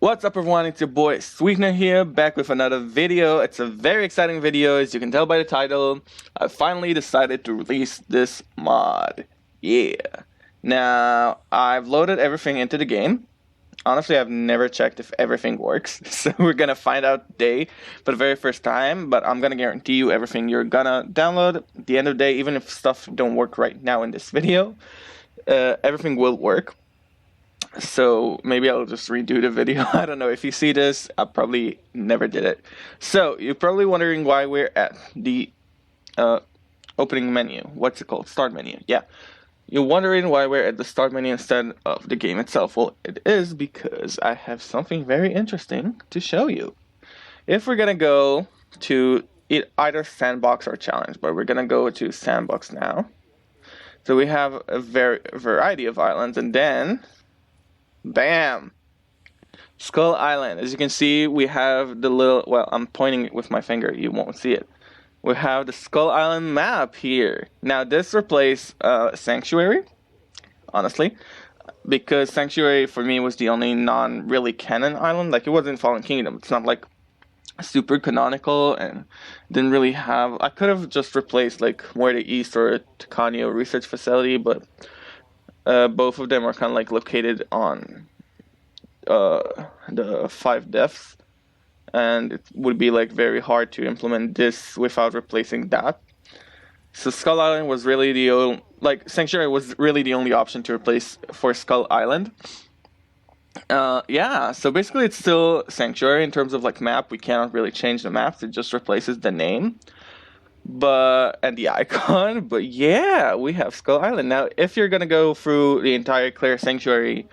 What's up everyone, it's your boy Sweetener here, back with another video. It's a very exciting video, as you can tell by the title. I finally decided to release this mod. Yeah. Now, I've loaded everything into the game. Honestly, I've never checked if everything works, so we're gonna find out today for the very first time, but I'm gonna guarantee you everything you're gonna download at the end of the day, even if stuff don't work right now in this video, everything will work. So maybe I'll just redo the video. I don't know. If you see this, I probably never did it. So you're probably wondering why we're at the opening menu. What's it called? Start menu. Yeah. You're wondering why we're at the start menu instead of the game itself. Well, it is because I have something very interesting to show you. If we're gonna go to either sandbox or challenge, but we're gonna go to sandbox now. So we have a variety of islands, and then bam! Skull Island. As you can see, we have the little, well, I'm pointing it with my finger, you won't see it. We have the Skull Island map here. Now this replaced Sanctuary, honestly, because Sanctuary for me was the only non-really canon island. Like, it wasn't Fallen Kingdom. It's not like super canonical and didn't really have, I could have just replaced like Muerte East or Tucanio Research Facility, but both of them are kind of like located on the 5 depths, and it would be like very hard to implement this without replacing that. So Skull Island was really the only, like, Sanctuary was really the only option to replace for Skull Island. Yeah, so basically it's still Sanctuary in terms of like map. We cannot really change the maps, it just replaces the name and the icon. But yeah, we have Skull Island. Now if you're gonna go through the entire Clear Sanctuary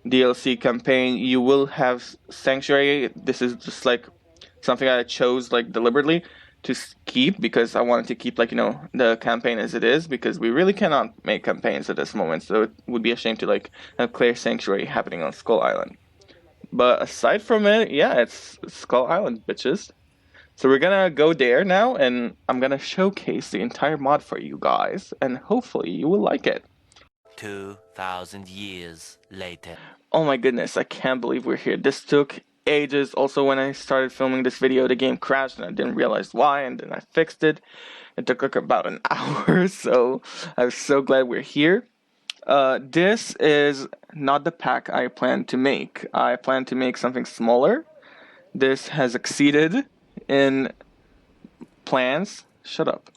DLC campaign, you will have Sanctuary. This is just like something I chose like deliberately to keep, because I wanted to keep, like, you know, the campaign as it is, because we really cannot make campaigns at this moment, so it would be a shame to like have Clear Sanctuary happening on Skull Island. But aside from it, yeah, it's Skull Island, bitches. So we're gonna go there now, and I'm gonna showcase the entire mod for you guys, and hopefully you will like it. 2,000 years later. Oh my goodness, I can't believe we're here. This took ages. Also, when I started filming this video, the game crashed and I didn't realize why, and then I fixed it. It took like about an hour, so I'm so glad we're here. This is not the pack I plan to make. I plan to make something smaller. This has exceeded in plans. Shut up.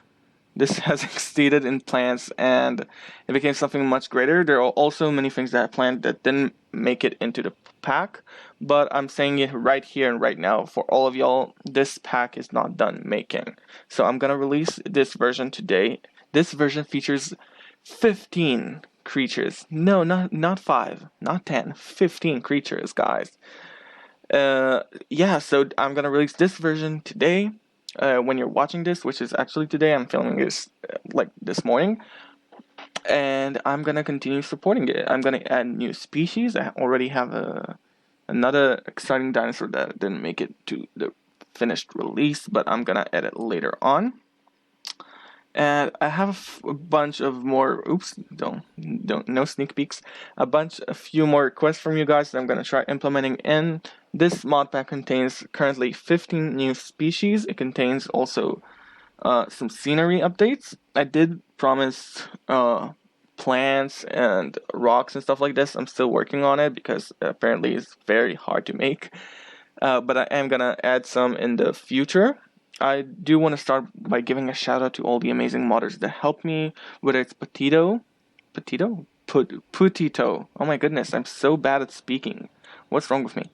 This has exceeded in plans, and it became something much greater. There are also many things that I planned that didn't make it into the pack, but I'm saying it right here and right now for all of y'all, this pack is not done making. So I'm gonna release this version today. This version features 15 creatures. No, not 5, not 10, 15 creatures, guys. Yeah, so I'm gonna release this version today. When you're watching this, which is actually today, I'm filming this like this morning, and I'm gonna continue supporting it. I'm gonna add new species. I already have another exciting dinosaur that didn't make it to the finished release, but I'm gonna add it later on. And I have a bunch of more, no sneak peeks, a few more requests from you guys that I'm going to try implementing in. This mod pack contains currently 15 new species. It contains also some scenery updates. I did promise plants and rocks and stuff like this. I'm still working on it because apparently it's very hard to make. But I am going to add some in the future. I do want to start by giving a shout out to all the amazing modders that helped me, whether it's Putito. Oh my goodness, I'm so bad at speaking. What's wrong with me?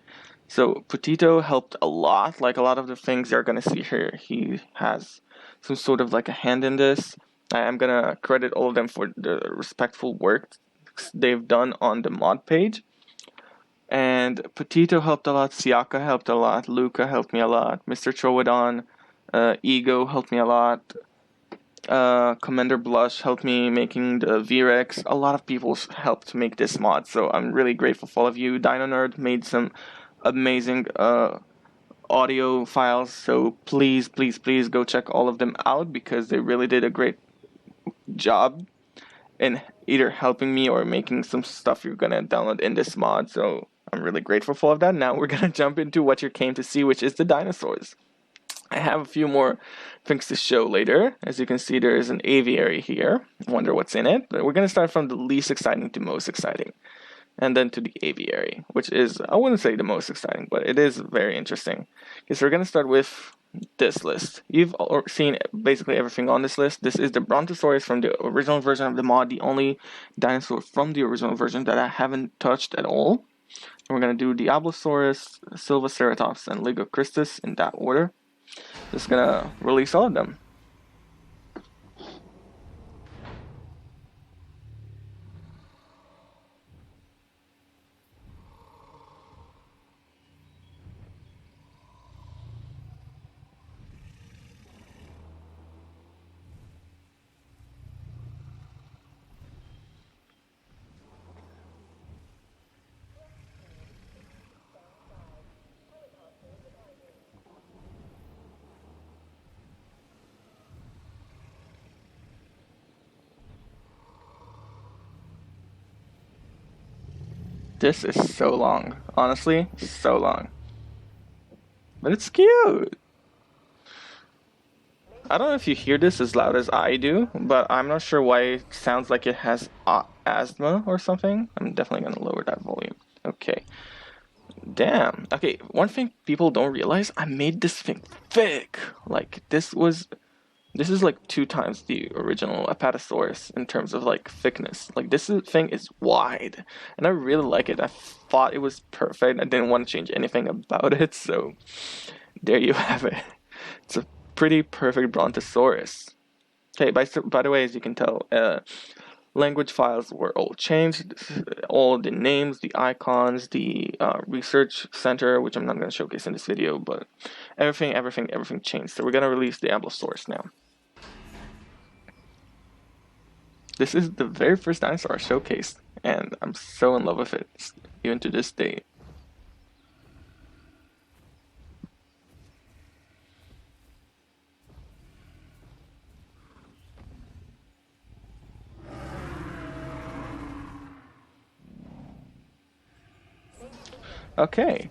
So Putito helped a lot. Like, a lot of the things you're gonna see here, he has some sort of like a hand in this. I am gonna credit all of them for the respectful work they've done on the mod page. And Putito helped a lot, Siaka helped a lot, Luca helped me a lot, Mr. Trowadon, Ego helped me a lot, Commander Blush helped me making the V-Rex. A lot of people helped make this mod, so I'm really grateful for all of you. Dino Nerd made some amazing audio files, so please go check all of them out, because they really did a great job in either helping me or making some stuff you're gonna download in this mod. So I'm really grateful for that. Now we're gonna jump into what you came to see, which is the dinosaurs. I have a few more things to show later. As you can see, there is an aviary here. I wonder what's in it. But we're gonna start from the least exciting to most exciting, and then to the aviary, which is, I wouldn't say the most exciting, but it is very interesting. Okay, so we're gonna start with this list. You've seen basically everything on this list. This is the Brontosaurus from the original version of the mod, the only dinosaur from the original version that I haven't touched at all. And we're going to do Diablosaurus, Silva Ceratops, and Lego Crystus in that order. Just going to release all of them. This is so long. Honestly, so long. But it's cute. I don't know if you hear this as loud as I do, but I'm not sure why it sounds like it has asthma or something. I'm definitely going to lower that volume. Okay. Damn. Okay, one thing people don't realize, I made this thing thick. Like, this is like 2 times the original Apatosaurus in terms of like thickness. Like, thing is wide, and I really like it. I thought it was perfect. I didn't want to change anything about it, so there you have it. It's a pretty perfect Brontosaurus. Okay, by the way, as you can tell, language files were all changed. All the names, the icons, the research center, which I'm not going to showcase in this video, but everything changed. So we're going to release the Diablosaurus now. This is the very first dinosaur I showcased, and I'm so in love with it, even to this day. Okay,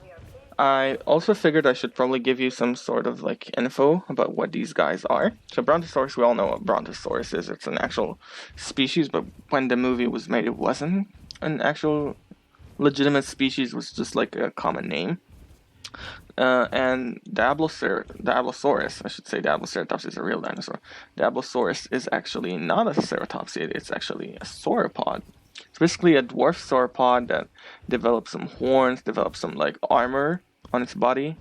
I also figured I should probably give you some sort of like info about what these guys are. So Brontosaurus, we all know what Brontosaurus is. It's an actual species, but when the movie was made, it wasn't an actual legitimate species. It was just like a common name. And Diablosaurus, I should say, Diabloceratops is a real dinosaur. Diablosaurus is actually not a ceratopsid, it's actually a sauropod. It's basically a dwarf sauropod that developed some horns, developed some like armor on its body,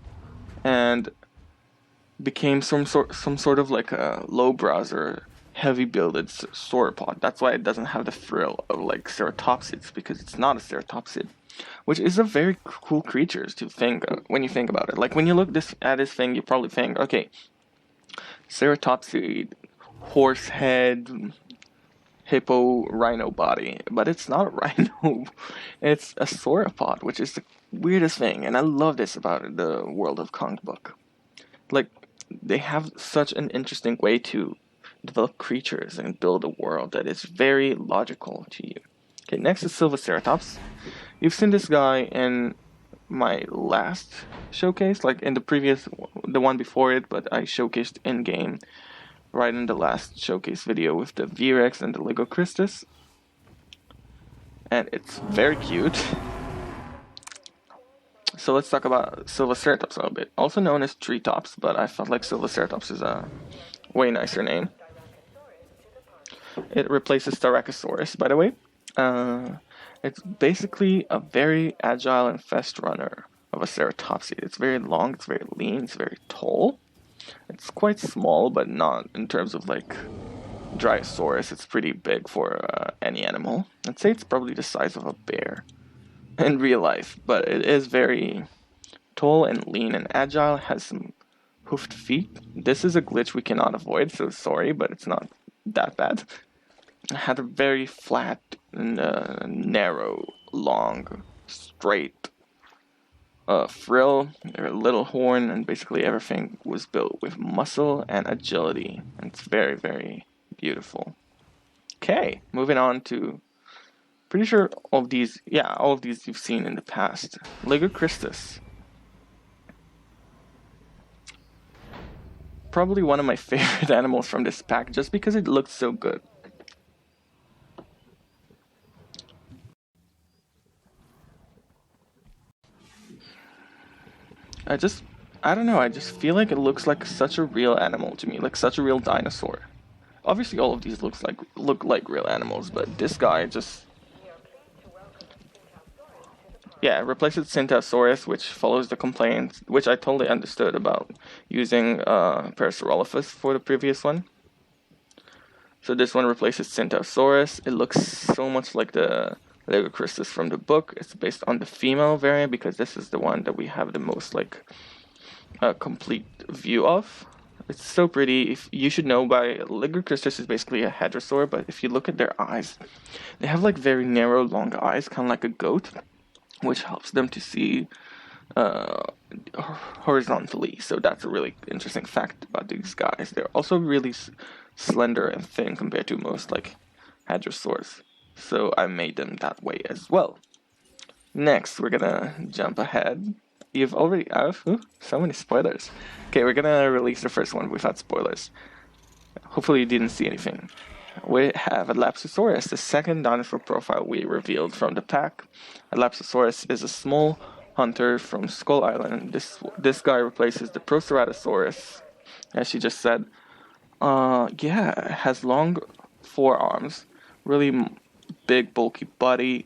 and became some sort of like a low browser, heavy builded sauropod. That's why it doesn't have the frill of like ceratopsids, because it's not a ceratopsid, which is a very cool creature to think when you think about it. Like when you look at this thing, you probably think, okay, ceratopsid, horse head, hippo, rhino body, but it's not a rhino. It's a sauropod, which is the weirdest thing, and I love this about the world of comic book. Like, they have such an interesting way to develop creatures and build a world that is very logical to you. Okay, next is Silva Ceratops. You've seen this guy in my last showcase, like in the one before it, but I showcased in-game right in the last showcase video with the V-Rex and the Lego Crystus. And it's very cute. So let's talk about Silva Ceratops a little bit. Also known as Treetops, but I felt like Silva Ceratops is a way nicer name. It replaces Styracosaurus, by the way. It's basically a very agile and fast runner of a ceratopsid. It's very long, it's very lean, it's very tall. It's quite small, but not in terms of like Dryosaurus. It's pretty big for any animal. I'd say it's probably the size of a bear in real life, but it is very tall and lean and agile. It has some hoofed feet. This is a glitch we cannot avoid, so sorry, but it's not that bad. It had a very flat, narrow, long, straight frill, a little horn, and basically everything was built with muscle and agility. And it's very, very beautiful. Okay, moving on to Pretty sure all of these you've seen in the past. Crystus. Probably one of my favorite animals from this pack, just because it looks so good. I don't know, I just feel like it looks like such a real animal to me, like such a real dinosaur. Obviously all of these look like real animals, but this guy just... Yeah, it replaces Centausaurus, which follows the complaint, which I totally understood about using Parasaurolophus for the previous one. So this one replaces Centausaurus. It looks so much like the Lego Crystus from the book. It's based on the female variant because this is the one that we have the most complete view of. It's so pretty. You should know by Lego Crystus is basically a hadrosaur, but if you look at their eyes, they have like very narrow, long eyes, kind of like a goat, which helps them to see horizontally. So that's a really interesting fact about these guys. They're also really slender and thin compared to most like hadrosaurs. So I made them that way as well. Next, we're gonna jump ahead. You've already... so many spoilers. Okay, we're gonna release the first one without spoilers. Hopefully you didn't see anything. We have Acidactylus, the second dinosaur profile we revealed from the pack. Acidactylus is a small hunter from Skull Island. This guy replaces the Proceratosaurus, as she just said. Yeah, it has long forearms, really big bulky body,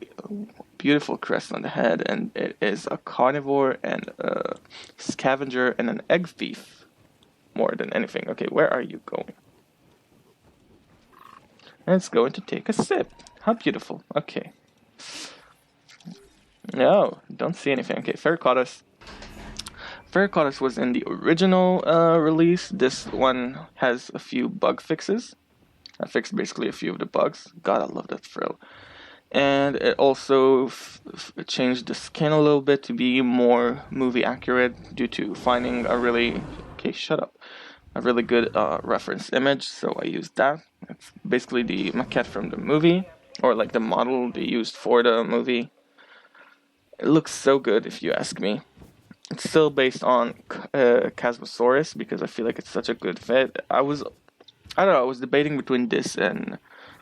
beautiful crest on the head, and it is a carnivore and a scavenger and an egg thief more than anything. Okay, where are you going? And it's going to take a sip. How beautiful. Okay. No, don't see anything. Okay, Ferrocotus. Ferrocotus was in the original release. This one has a few bug fixes. I fixed basically a few of the bugs. God, I love that frill. And it also changed the skin a little bit to be more movie accurate due to finding a really... Okay, shut up. A really good reference image, so I used that. It's basically the maquette from the movie, or like the model they used for the movie. It looks so good if you ask me. It's still based on Chasmosaurus because I feel like it's such a good fit. I was debating between this and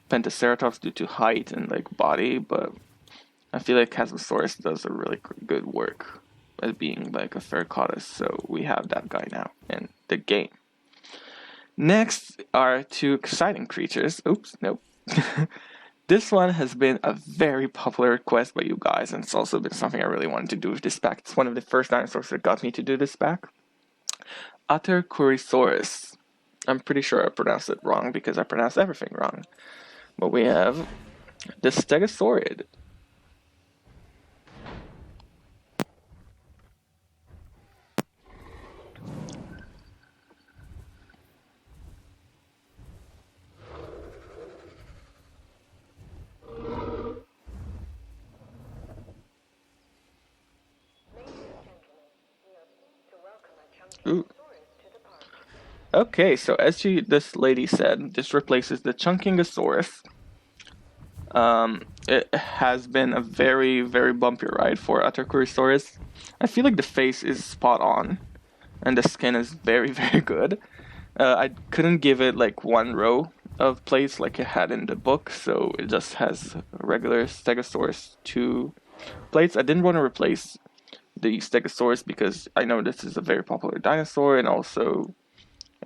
Pentaceratops due to height and like body, but I feel like Chasmosaurus does a really good work as being like a Ferrocotus, so we have that guy now in the game. Next are two exciting creatures. Oops, nope. This one has been a very popular request by you guys, and it's also been something I really wanted to do with this pack. It's one of the first dinosaurs that got me to do this pack. Acidactylus. I'm pretty sure I pronounced it wrong because I pronounce everything wrong. But we have the Stegosaurid. Ooh. Okay, so as this lady said, this replaces the Chunkingosaurus. It has been a very, very bumpy ride for Acidactylus. I feel like the face is spot on, and the skin is very, very good. I couldn't give it like one row of plates like it had in the book, so it just has regular Stegosaurus 2 plates. I didn't want to replace the Stegosaurus because I know this is a very popular dinosaur, and also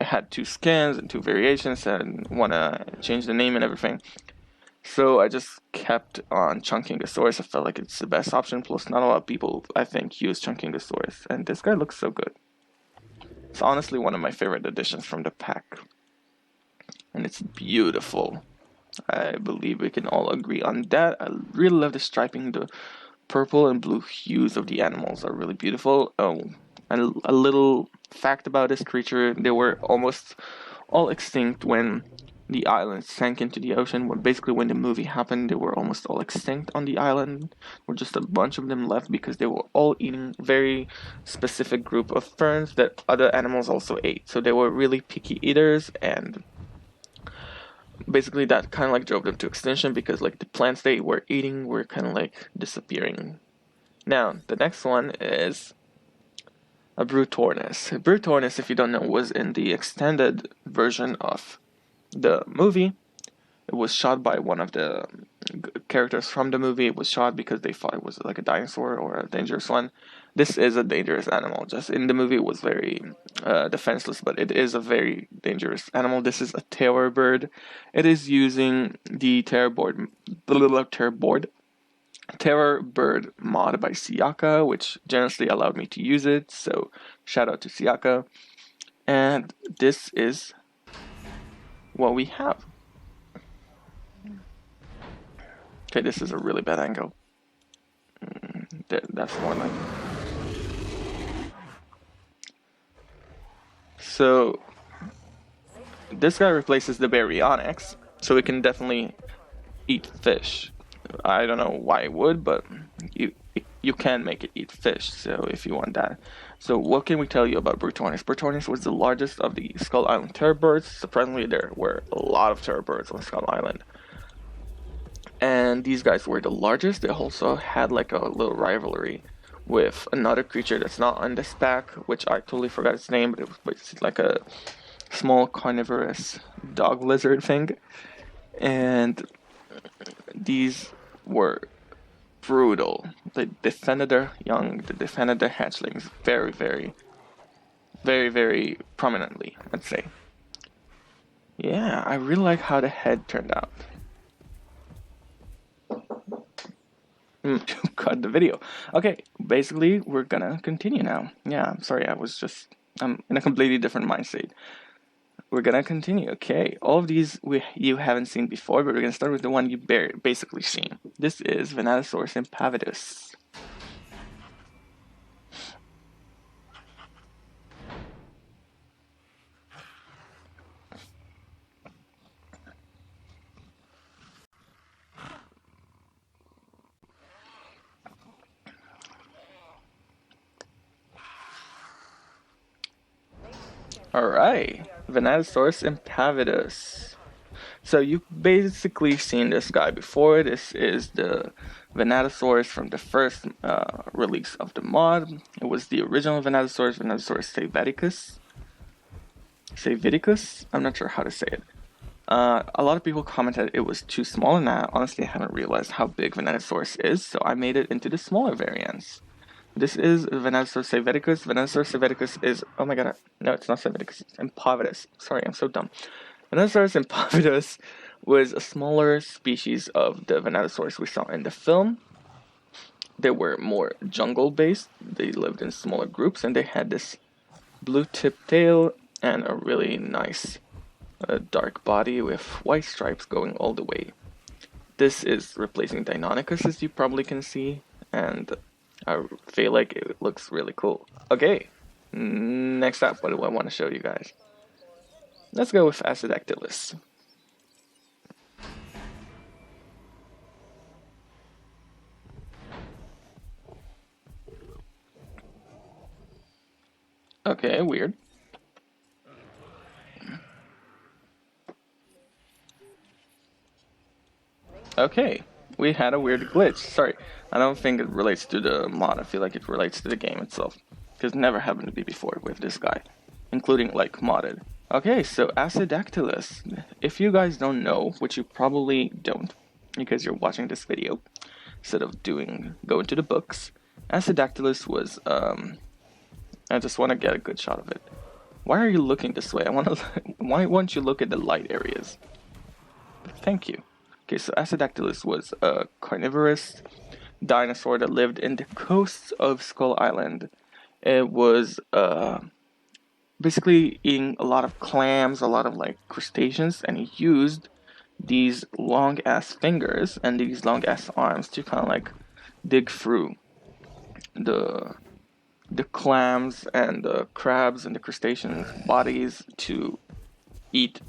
it had 2 skins and 2 variations, and want to change the name and everything. So I just kept on Chunkingosaurus. I felt like it's the best option, plus not a lot of people, I think, use Chunkingosaurus, and this guy looks so good. It's honestly one of my favorite additions from the pack, and it's beautiful. I believe we can all agree on that. I really love the striping. The purple and blue hues of the animals are really beautiful. Oh, and a little fact about this creature: they were almost all extinct when the island sank into the ocean. Basically, when the movie happened, they were almost all extinct on the island. There were just a bunch of them left because they were all eating very specific group of ferns that other animals also ate. So they were really picky eaters, and basically that kind of like drove them to extinction because like the plants they were eating were kind of like disappearing. Now the next one is a Brutornis. Brutornis, if you don't know, was in the extended version of the movie. It was shot by one of the characters from the movie. It was shot because they thought it was like a dinosaur or a dangerous one. This is a dangerous animal. Just in the movie, it was very defenseless, but it is a very dangerous animal. This is a terror bird. It is using the terror bird mod by Siaka, which generously allowed me to use it. So shout out to Siaka. And this is what we have. Okay, this is a really bad angle. That's more like. So this guy replaces the baryonyx, so it can definitely eat fish. I don't know why it would, but you can make it eat fish. So if you want that. So what can we tell you about Brutornis? Brutornis was the largest of the Skull Island terror birds. Surprisingly, there were a lot of terror birds on Skull Island. And these guys were the largest. They also had like a little rivalry with another creature that's not on this pack, which I totally forgot its name, but it was like a small carnivorous dog lizard thing. And these were brutal. They defended their young, they defended their hatchlings very, very, very, very prominently, I'd say. Yeah, I really like how the head turned out. Cut the video. Okay, basically we're gonna continue now. Yeah, I'm sorry, I'm in a completely different mindset. We're gonna continue. Okay, all of these you haven't seen before, but we're gonna start with the one you basically seen. This is Vanadasaurus Impavidus. Alright, Vanadasaurus Impavidus. So you've basically seen this guy before. This is the Vanadasaurus from the first release of the mod. It was the original Vanadasaurus, Vanadasaurus Savidicus? I'm not sure how to say it. A lot of people commented it was too small, and I honestly haven't realized how big Vanadasaurus is, so I made it into the smaller variants. This is Vanadasaurus Savidicus. Vanadasaurus Savidicus is, oh my god, no, it's not Savidicus, it's Impavidus. Sorry, I'm so dumb. Vanadasaurus Impavidus was a smaller species of the Vanadasaurus we saw in the film. They were more jungle-based, they lived in smaller groups, and they had this blue-tipped tail and a really nice dark body with white stripes going all the way. This is replacing Deinonychus, as you probably can see, and I feel like it looks really cool. Okay, next up, what do I want to show you guys? Let's go with Acidactylus. Okay, weird. Okay, we had a weird glitch. Sorry, I don't think it relates to the mod. I feel like it relates to the game itself. Because it never happened to me before with this guy, including like modded. Okay, so Acidactylus. If you guys don't know, which you probably don't, because you're watching this video instead of going to the books, Acidactylus was I just want to get a good shot of it. Why are you looking this way? Why won't you look at the light areas? Thank you. Okay, so Acidactylus was a carnivorous dinosaur that lived in the coasts of Skull Island. It was basically eating a lot of clams, a lot of like crustaceans, and he used these long ass fingers and these long ass arms to kind of like dig through the clams and the crabs and the crustaceans' bodies to eat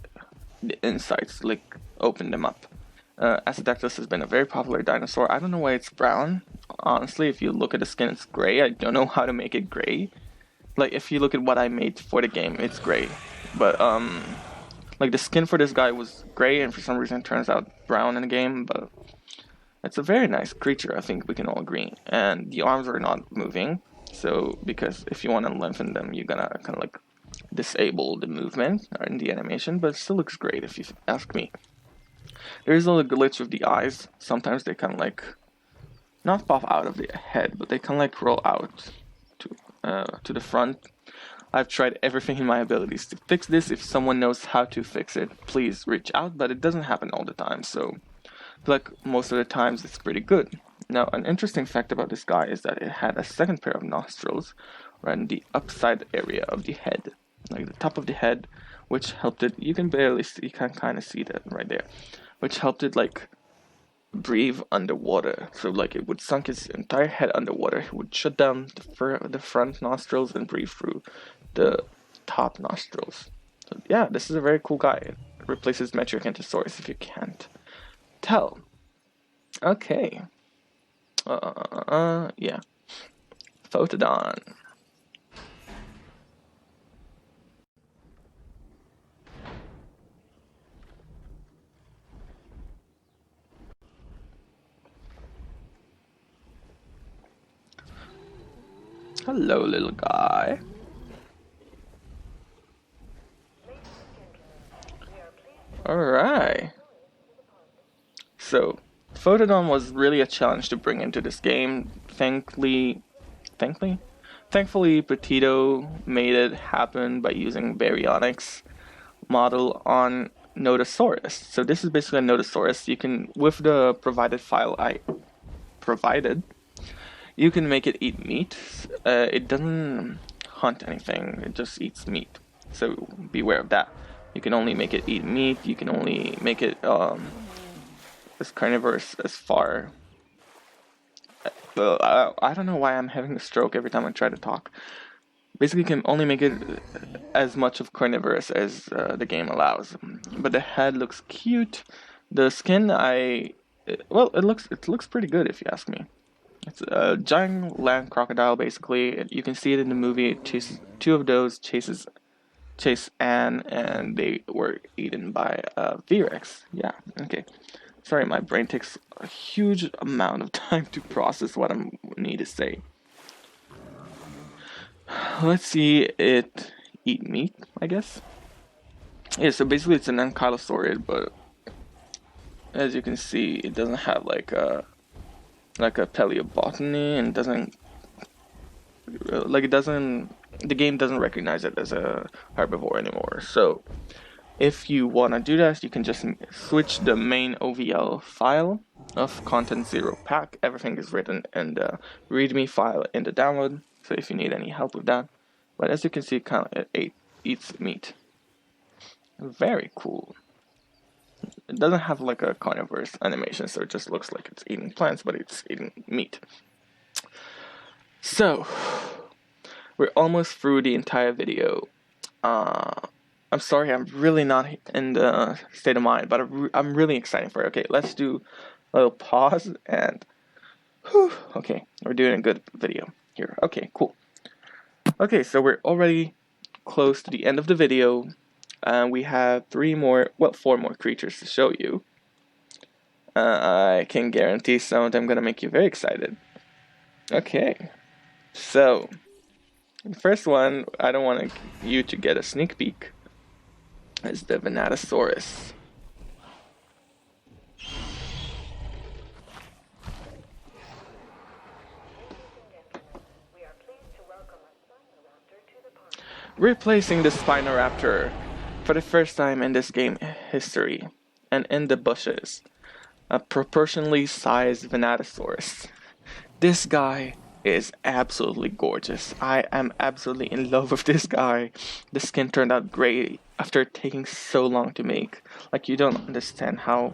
the insides, like open them up. Acidactylus has been a very popular dinosaur. I don't know why it's brown. Honestly, if you look at the skin, it's gray. I don't know how to make it gray. Like, if you look at what I made for the game, it's gray. But, Like the skin for this guy was gray, and for some reason it turns out brown in the game, but it's a very nice creature, I think we can all agree. And the arms are not moving, so because if you want to lengthen them, you're gonna kind of like disable the movement in the animation, but it still looks great if you ask me. There is a little glitch with the eyes. Sometimes they kind of like not pop out of the head, but they kind of like roll out to the front. I've tried everything in my abilities to fix this. If someone knows how to fix it, please reach out, but it doesn't happen all the time, so I feel like most of the times it's pretty good. Now, an interesting fact about this guy is that it had a second pair of nostrils right in the upside area of the head, like the top of the head, which helped it, you can barely see, you can kind of see that right there, which helped it like breathe underwater. So like it would sunk its entire head underwater, it would shut down the front nostrils and breathe through the top nostrils. So yeah, this is a very cool guy. It replaces Metriacanthosaurus if you can't tell. Okay. Yeah. Photodon. Hello, little guy. Alright. So, Photodon was really a challenge to bring into this game. Thankfully, Petito made it happen by using Baryonyx model on Nodosaurus. So this is basically a Nodosaurus. You can, with the provided file I provided, you can make it eat meat. It doesn't hunt anything, it just eats meat. So beware of that. You can only make it eat meat, you can only make it as carnivorous as far. I don't know why I'm having a stroke every time I try to talk. Basically, you can only make it as much of carnivorous as the game allows. But the head looks cute. The skin, it looks pretty good if you ask me. It's a giant land crocodile, basically. You can see it in the movie. It chases, two of those chase Anne, and they were eaten by V-Rex. Yeah, okay. Sorry, my brain takes a huge amount of time to process what I need to say. Let's see it eat meat, I guess. Yeah, so basically it's an ankylosaurid, but as you can see, it doesn't have like a paleobotany, and the game doesn't recognize it as a herbivore anymore. So if you want to do that, you can just switch the main OVL file of content 0 pack. Everything is written in the readme file in the download, so if you need any help with that. But as you can see, it eats meat. Very cool. It doesn't have like a carnivorous animation, so it just looks like it's eating plants, but it's eating meat. So, we're almost through the entire video. I'm sorry, I'm really not in the state of mind, but I'm really excited for it. Okay, let's do a little pause and... Whew, okay, we're doing a good video here. Okay, cool. Okay, so we're already close to the end of the video. We have 4 more creatures to show you. I can guarantee some of them gonna make you very excited. Okay, so the first one, I don't want you to get a sneak peek, is the Vanadasaurus. Replacing the Spinoraptor for the first time in this game history, and in the bushes, a proportionally sized Vanadasaurus. This guy is absolutely gorgeous. I am absolutely in love with this guy. The skin turned out great after taking so long to make. Like, you don't understand how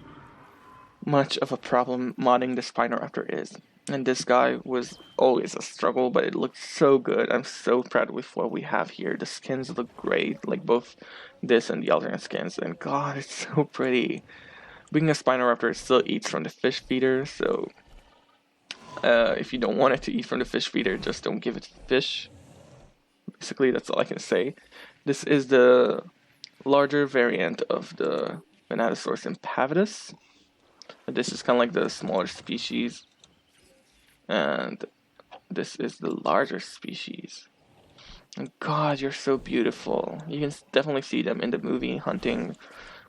much of a problem modding the Spinoraptor is. And this guy was always a struggle, but it looked so good. I'm so proud with what we have here. The skins look great, like both this and the alternate skins. And god, it's so pretty. Being a Spinoraptor, it still eats from the fish feeder, so... if you don't want it to eat from the fish feeder, just don't give it fish. Basically, that's all I can say. This is the larger variant of the Vanadasaurus Impavidus. This is kind of like the smaller species, and this is the larger species. And God, you're so beautiful. You can definitely see them in the movie hunting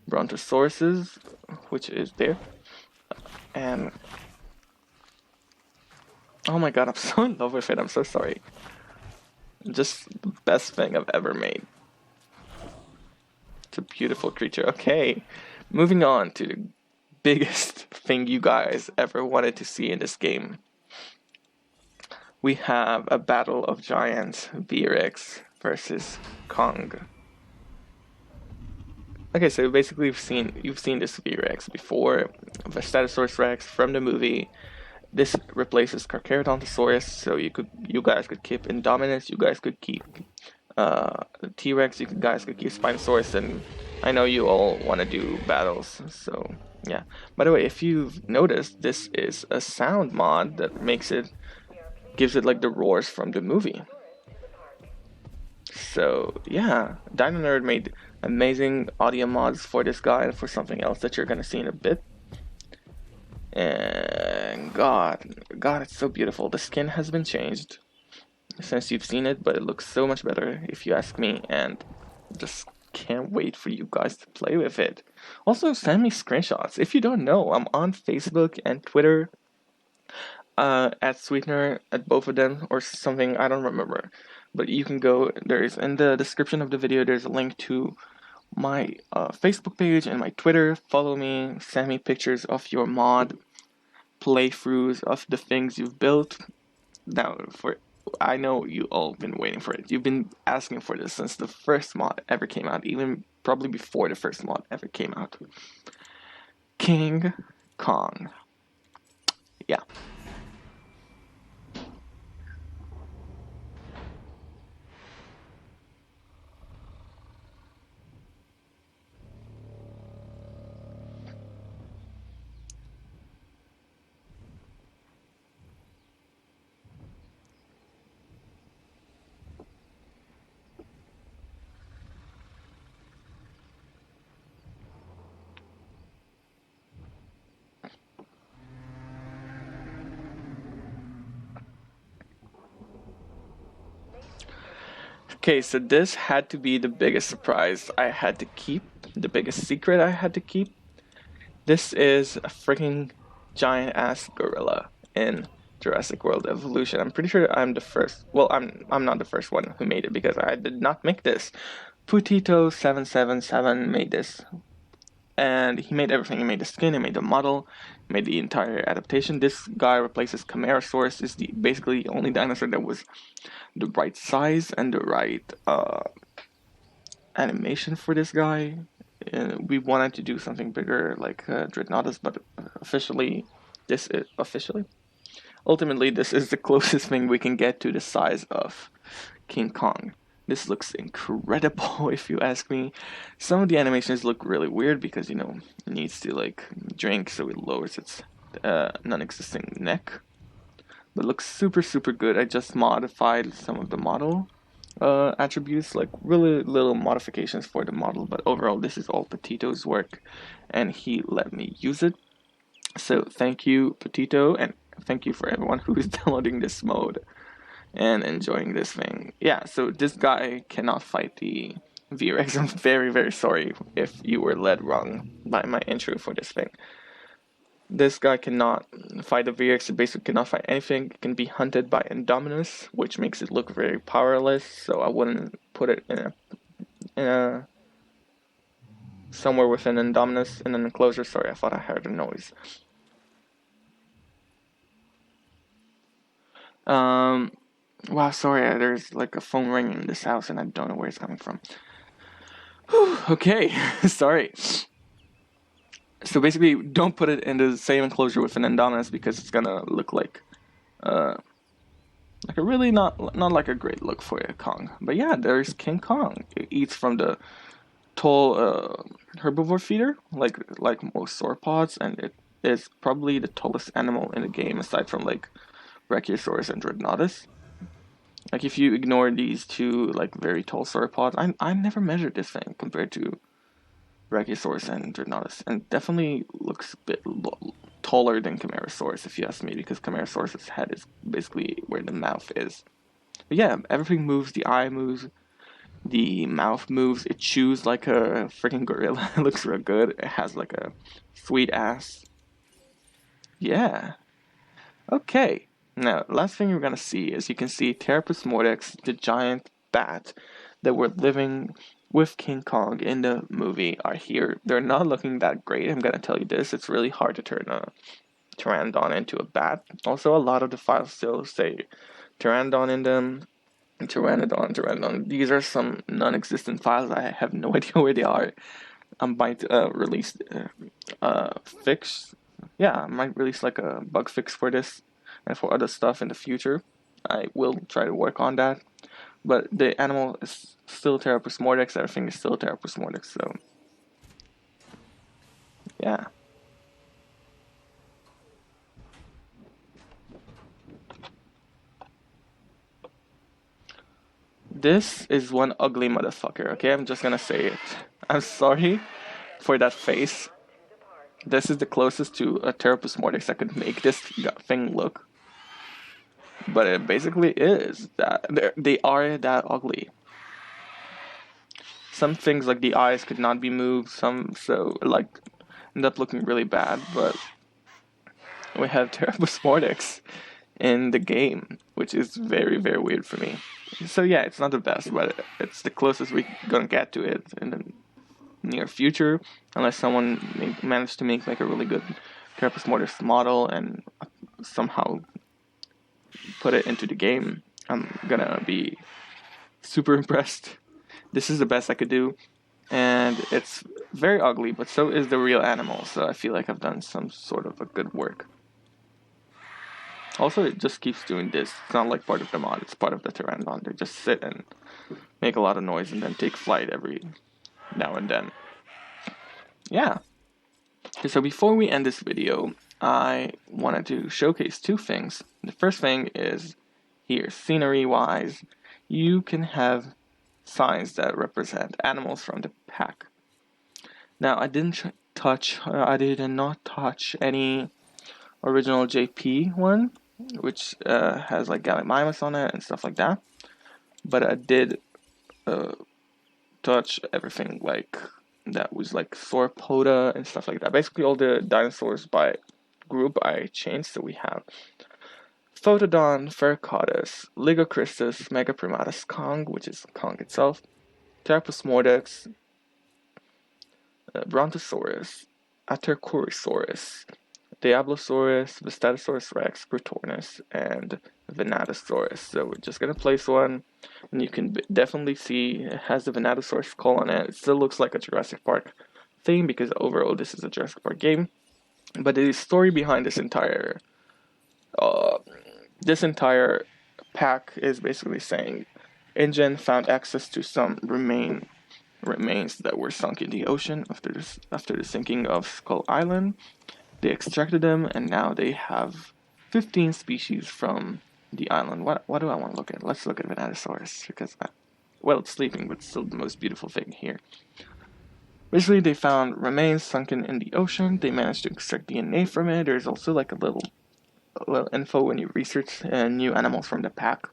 Brontosauruses, which is there. And oh my God, I'm so in love with it. I'm so sorry. Just the best thing I've ever made. It's a beautiful creature. Okay, moving on to the biggest thing you guys ever wanted to see in this game. We have a battle of giants, V-Rex versus Kong. Okay, so basically you've seen this V-Rex before, Vastatosaurus Rex from the movie. This replaces Carcharodontosaurus, so you guys could keep Indominus, you guys could keep the T-Rex, you guys could keep Spinosaurus, and I know you all want to do battles, so yeah. By the way, if you've noticed, this is a sound mod that gives it like the roars from the movie. So yeah, Dino Nerd made amazing audio mods for this guy and for something else that you're gonna see in a bit. And God, it's so beautiful. The skin has been changed since you've seen it, but it looks so much better if you ask me, and just can't wait for you guys to play with it. Also, send me screenshots. If you don't know, I'm on Facebook and Twitter at Sweetener at both of them, or something, I don't remember. But you can go, there's in the description of the video, there's a link to my Facebook page and my Twitter. Follow me, send me pictures of your mod playthroughs of the things you've built. Now, I know you all been waiting for it. You've been asking for this since the first mod ever came out, even probably before the first mod ever came out. King Kong. Yeah. Okay, so this had to be the biggest surprise I had to keep, the biggest secret I had to keep. This is a freaking giant ass gorilla in Jurassic World Evolution. I'm pretty sure I'm the first. Well, I'm not the first one who made it because I did not make this. Putito777 made this, and he made everything. He made the skin, he made the model, he made the entire adaptation. This guy replaces Camarasaurus. Is basically the only dinosaur that was the right size and the right animation for this guy. We wanted to do something bigger like Dreadnoughtus, but ultimately this is the closest thing we can get to the size of King Kong. This looks incredible if you ask me. Some of the animations look really weird because, it needs to like drink, so it lowers its non-existing neck. But it looks super, super good. I just modified some of the model attributes, like really little modifications for the model, but overall this is all Petito's work, and he let me use it. So thank you, Petito, and thank you for everyone who is downloading this mode and enjoying this thing. Yeah, so this guy cannot fight the V-Rex. I'm very, very sorry if you were led wrong by my intro for this thing. This guy cannot fight the V-Rex, it basically cannot fight anything. It can be hunted by Indominus, which makes it look very powerless, so I wouldn't put it in a somewhere within Indominus in an enclosure. Sorry, I thought I heard a noise. Wow, sorry, there's like a phone ringing in this house and I don't know where it's coming from. Whew, okay, sorry. So basically, don't put it in the same enclosure with an Indominus because it's gonna look like a really not like a great look for a Kong. But yeah, there's King Kong. It eats from the tall herbivore feeder, like most sauropods, and it is probably the tallest animal in the game aside from like Brachiosaurus and Dreadnoughtus. Like if you ignore these two like very tall sauropods, I never measured this thing compared to Brachiosaurus and Brontosaurus, and definitely looks a bit taller than Camarasaurus, if you ask me, because Camarasaurus' head is basically where the mouth is. But yeah, everything moves. The eye moves. The mouth moves. It chews like a freaking gorilla. It looks real good. It has like a sweet ass. Yeah. Okay. Now, last thing you're gonna see is you can see Pteropus mordex, the giant bat that were living with King Kong in the movie, are here. They're not looking that great. I'm gonna tell you this. It's really hard to turn a pteranodon into a bat. Also, a lot of the files still say pteranodon in them. Pteranodon. These are some non-existent files. I have no idea where they are. I might release fix. Yeah, I might release like a bug fix for this and for other stuff in the future. I will try to work on that. But the animal is still Pteropus mordex. Everything is still Pteropus mordex. So yeah. This is one ugly motherfucker, okay? I'm just gonna say it. I'm sorry for that face. This is the closest to a Pteropus mordex I could make this thing look. But it basically is. They are that ugly. Some things like the eyes could not be moved, so like end up looking really bad, but we have Pteropus mordex in the game, which is very, very weird for me. So yeah, it's not the best, but it's the closest we're gonna get to it in the near future, unless someone managed to make like a really good Pteropus mordex model and somehow put it into the game. I'm gonna be super impressed. This is the best I could do, and it's very ugly, but so is the real animal, so I feel like I've done some sort of a good work. Also, it just keeps doing this. It's not like part of the mod, it's part of the Pteranodon. They just sit and make a lot of noise and then take flight every now and then. Yeah. Okay, so before we end this video, I wanted to showcase two things. The first thing is here, scenery-wise, you can have signs that represent animals from the pack. Now, I did not touch any original JP one, which has like Gallimimus on it and stuff like that. But I did touch everything like that was like Sauropoda and stuff like that. Basically, all the dinosaurs by group I changed. So we have Photodon, Ferrocaudus, Crystus, Megaprimatus Kong, which is Kong itself, Pteropus mordex, Brontosaurus, Atercorosaurus, Diablosaurus, Vistatosaurus rex, Brutornis, and Vanadasaurus. So we're just gonna place one, and you can definitely see it has the Vanadasaurus skull on it. It still looks like a Jurassic Park theme because overall this is a Jurassic Park game. But the story behind this entire pack is basically saying InGen found access to some remains that were sunk in the ocean after the sinking of Skull Island. They extracted them, and now they have 15 species from the island. What do I want to look at? Let's look at Vanadasaurus, because, it's sleeping, but still the most beautiful thing here. Basically, they found remains sunken in the ocean. They managed to extract DNA from it. There's also like a little info when you research new animals from the pack.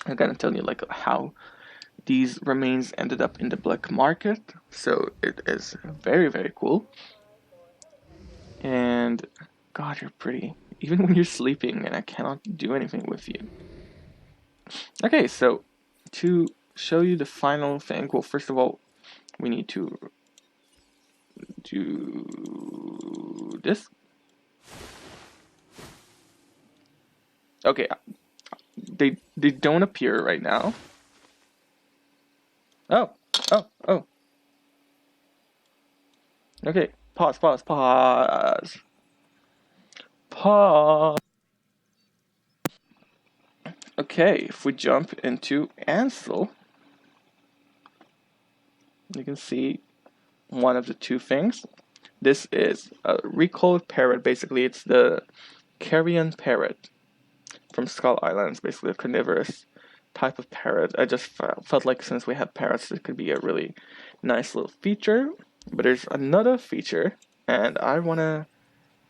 I'm gonna tell you like how these remains ended up in the black market. So it is very, very cool. And God, you're pretty. Even when you're sleeping and I cannot do anything with you. Okay, so to show you the final thing, well, first of all, we need to do this. Okay, they don't appear right now. Oh. Okay, pause. Okay, if we jump into Ansel, you can see one of the two things. This is a recalled parrot. Basically, it's the Carrion Parrot from Skull Island. It's basically a carnivorous type of parrot. I just felt like since we have parrots, it could be a really nice little feature. But there's another feature, and I want to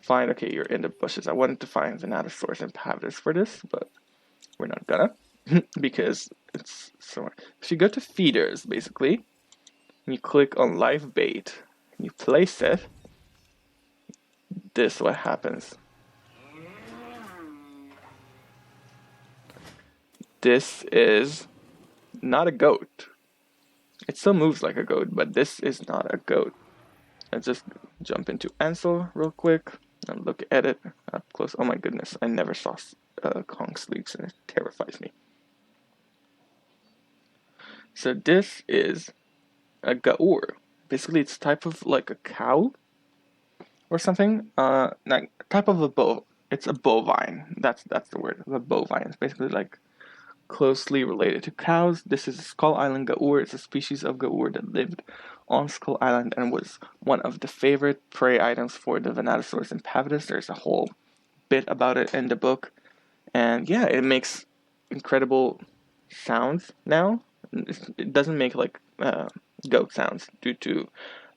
find, okay, you're in the bushes. I wanted to find Vanadasaurus and Impavidus for this, but we're not gonna, because it's somewhere. So you go to feeders, basically, and you click on live bait, and you place it. This is what happens. This is not a goat. It still moves like a goat, but this is not a goat. Let's just jump into Ansel real quick and look at it up close. Oh my goodness, I never saw Kong sleeps and it terrifies me. So this is a gaur. Basically, it's type of like a cow or something. Like type of a it's a bovine. That's the word. The bovine. It's basically like closely related to cows. This is a Skull Island gaur. It's a species of gaur that lived on Skull Island and was one of the favorite prey items for the Vanadasaurus and Impavidus. There's a whole bit about it in the book, and yeah, it makes incredible sounds now. It doesn't make like goat sounds due to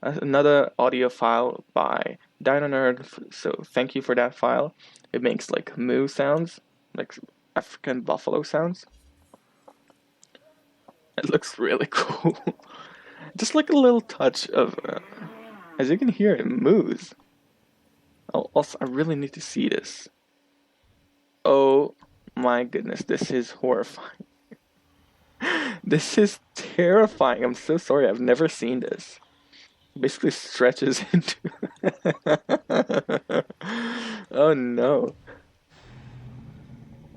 another audio file by Dino Nerd, so thank you for that file. It makes like moo sounds, like African buffalo sounds. It looks really cool. Just like a little touch of, as you can hear, it moves. Oh, also, I really need to see this. Oh my goodness, this is horrifying. This is terrifying. I'm so sorry, I've never seen this. It basically stretches into... Oh no.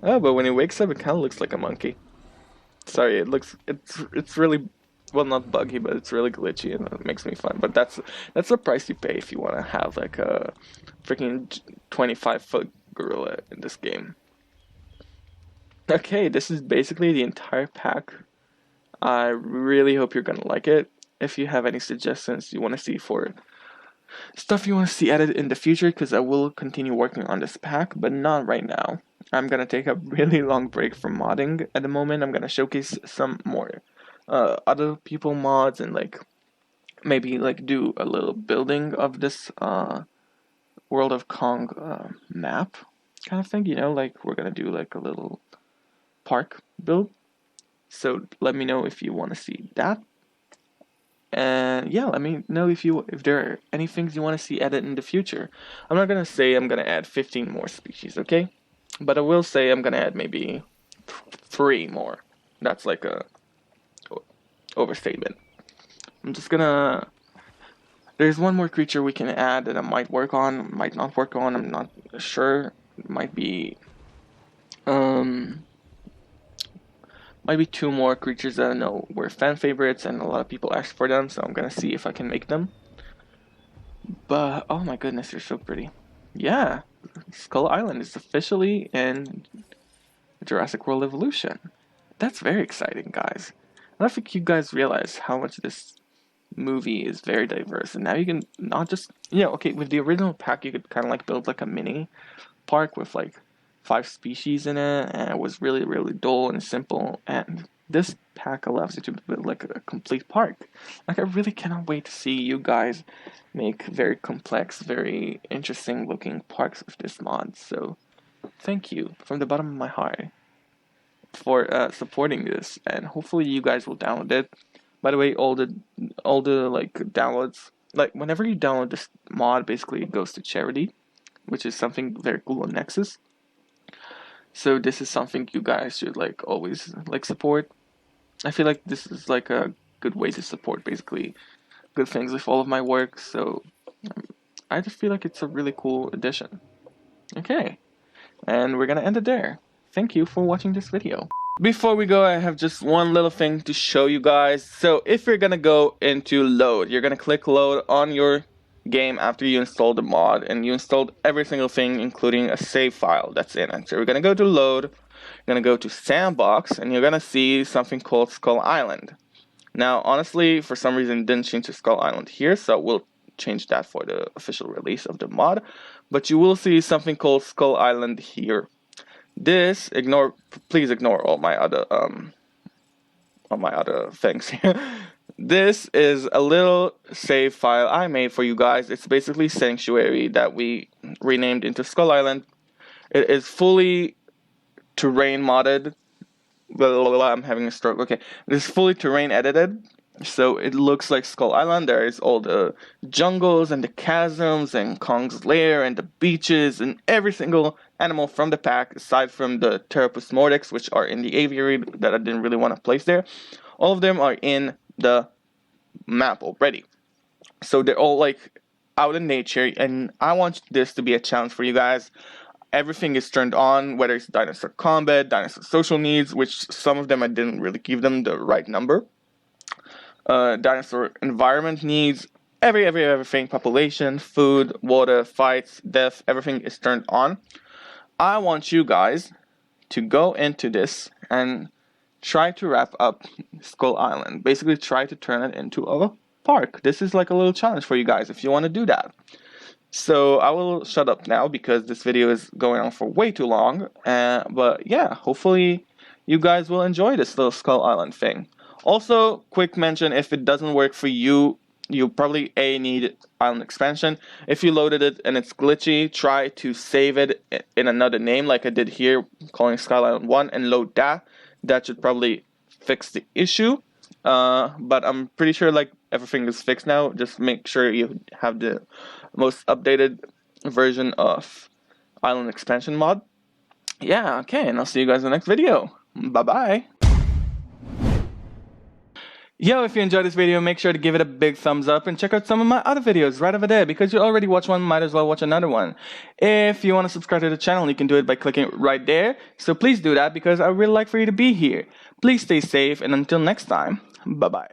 Oh, but when he wakes up, it kind of looks like a monkey. Sorry, it's really, well, not buggy, but it's really glitchy and it makes me fun. But that's the price you pay if you want to have like a freaking 25-foot gorilla in this game. Okay, this is basically the entire pack. I really hope you're gonna like it. If you have any suggestions you want to see for stuff you want to see added in the future, because I will continue working on this pack, but not right now. I'm gonna take a really long break from modding at the moment. I'm gonna showcase some more other people mods and like maybe like do a little building of this World of Kong map kind of thing, you know, like we're gonna do like a little park build. So let me know if you want to see that. And yeah, let me know if there are any things you want to see added in the future. I'm not gonna say I'm gonna add 15 more species, okay? But I will say I'm gonna add maybe 3 more. That's like a overstatement. I'm just gonna... There's one more creature we can add that I might work on, might not work on, I'm not sure. It might be... Might be 2 more creatures that I know were fan favorites and a lot of people asked for them, so I'm gonna see if I can make them. But, oh my goodness, they're so pretty. Yeah, Skull Island is officially in Jurassic World Evolution. That's very exciting, guys. I don't think you guys realize how much this movie is very diverse. And now you can not just, you know, okay, with the original pack, you could kind of like build like a mini park with like 5 species in it, and it was really, really dull and simple. And this pack allows you to build like a complete park. Like, I really cannot wait to see you guys make very complex, very interesting looking parks with this mod. So thank you from the bottom of my heart for supporting this, and hopefully you guys will download it. By the way, all the like downloads, like whenever you download this mod, basically it goes to charity, which is something very cool on Nexus. So this is something you guys should like always like support. I feel like this is like a good way to support basically good things with all of my work. So I just feel like it's a really cool addition. Okay, and we're gonna end it there. Thank you for watching this video. Before we go, I have just one little thing to show you guys. So if you're gonna go into load, you're gonna click load on your game after you install the mod, and you installed every single thing including a save file that's in it. So we're gonna go to load, you're gonna go to sandbox, and you're gonna see something called Skull Island. Now honestly, for some reason it didn't change to Skull Island here, so we'll change that for the official release of the mod. But you will see something called Skull Island here. This, please ignore all my other things here. This is a little save file I made for you guys. It's basically Sanctuary that we renamed into Skull Island. It is fully terrain modded. I'm having a stroke. Okay, it is fully terrain edited, so it looks like Skull Island. There is all the jungles and the chasms and Kong's lair and the beaches and every single animal from the pack, aside from the Pteropus mordix, which are in the aviary that I didn't really want to place there. All of them are in the map already, so they're all like out in nature, and I want this to be a challenge for you guys. Everything is turned on, whether it's dinosaur combat, dinosaur social needs, which some of them I didn't really give them the right number. Dinosaur environment needs, everything, population, food, water, fights, death, everything is turned on. I want you guys to go into this and try to wrap up Skull Island. Basically try to turn it into a park. This is like a little challenge for you guys if you want to do that. So I will shut up now because this video is going on for way too long. But yeah, hopefully you guys will enjoy this little Skull Island thing. Also, quick mention, if it doesn't work for you, you probably need Island Expansion. If you loaded it and it's glitchy, try to save it in another name like I did here, calling Skull Island 1, and load that. That should probably fix the issue. But I'm pretty sure like everything is fixed now. Just make sure you have the most updated version of Island Expansion mod. Yeah, okay, and I'll see you guys in the next video. Bye-bye. Yo, if you enjoyed this video, make sure to give it a big thumbs up and check out some of my other videos right over there, because you already watched one, might as well watch another one. If you want to subscribe to the channel, you can do it by clicking right there. So please do that, because I would really like for you to be here. Please stay safe, and until next time, bye-bye.